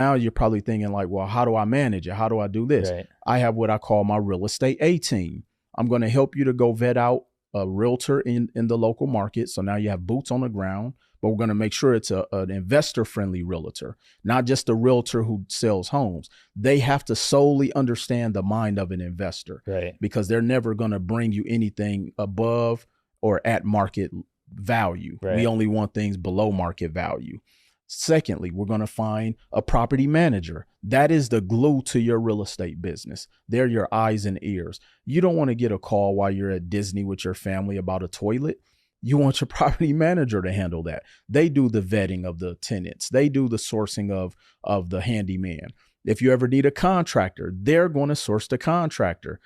Now you're probably thinking like, well, how do I manage it? How do I do this? Right. I have what I call my real estate A team. I'm going to help you to go vet out a realtor in the local market. So now you have boots on the ground, but we're going to make sure it's an investor friendly realtor, not just a realtor who sells homes. They have to solely understand the mind of an investor, Right. because they're never going to bring you anything above or at market value. Right. We only want things below market value. Secondly, we're going to find a property manager. That is the glue to your real estate business. They're your eyes and ears. You don't want to get a call while you're at Disney with your family about a toilet. You want your property manager to handle that. They do the vetting of the tenants. They do the sourcing of the handyman. If you ever need a contractor, they're going to source the contractor.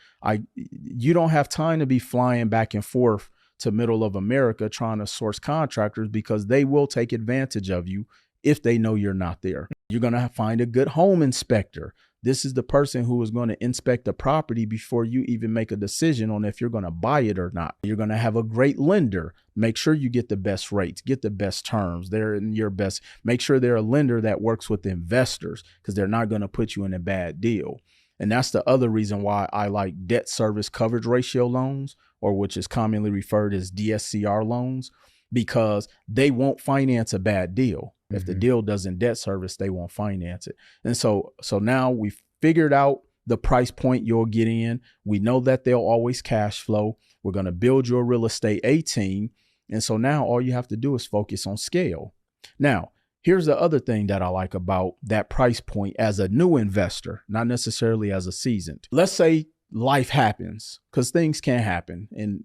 You don't have time to be flying back and forth to middle of America trying to source contractors, because they will take advantage of you if they know you're not there. You're going to find a good home inspector. This is the person who is going to inspect the property before you even make a decision on if you're going to buy it or not. You're going to have a great lender. Make sure you get the best rates, get the best terms. They're in your best. Make sure they're a lender that works with investors, because they're not going to put you in a bad deal. And that's the other reason why I like debt service coverage ratio loans, or which is commonly referred as DSCR loans, because they won't finance a bad deal. If the deal doesn't debt service, they won't finance it. And so now we've figured out the price point you'll get in. We know that they'll always cash flow. We're going to build your real estate A team. And so now all you have to do is focus on scale. Now, here's the other thing that I like about that price point as a new investor, not necessarily as a seasoned. Let's say life happens, because things can happen, and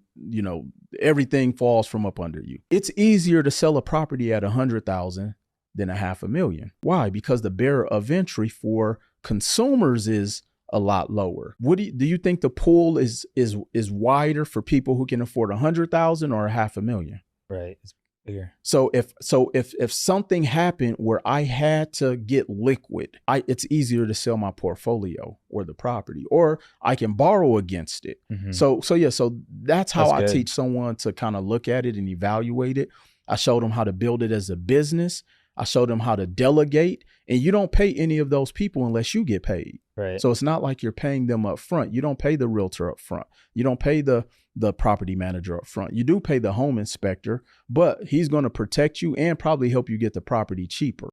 everything falls from up under you. It's easier to sell a property at 100,000 than $500,000. Why? Because the barrier of entry for consumers is a lot lower. Do you think the pool is wider for people who can afford 100,000 or $500,000? Right. It's bigger. So if something happened where I had to get liquid, it's easier to sell my portfolio or the property, or I can borrow against it. So that's how I teach someone to kind of look at it and evaluate it. I showed them how to build it as a business. I showed them how to delegate, and you don't pay any of those people unless you get paid. Right. So it's not like you're paying them up front. You don't pay the realtor up front. You don't pay the property manager up front. You do pay the home inspector, but he's going to protect you and probably help you get the property cheaper.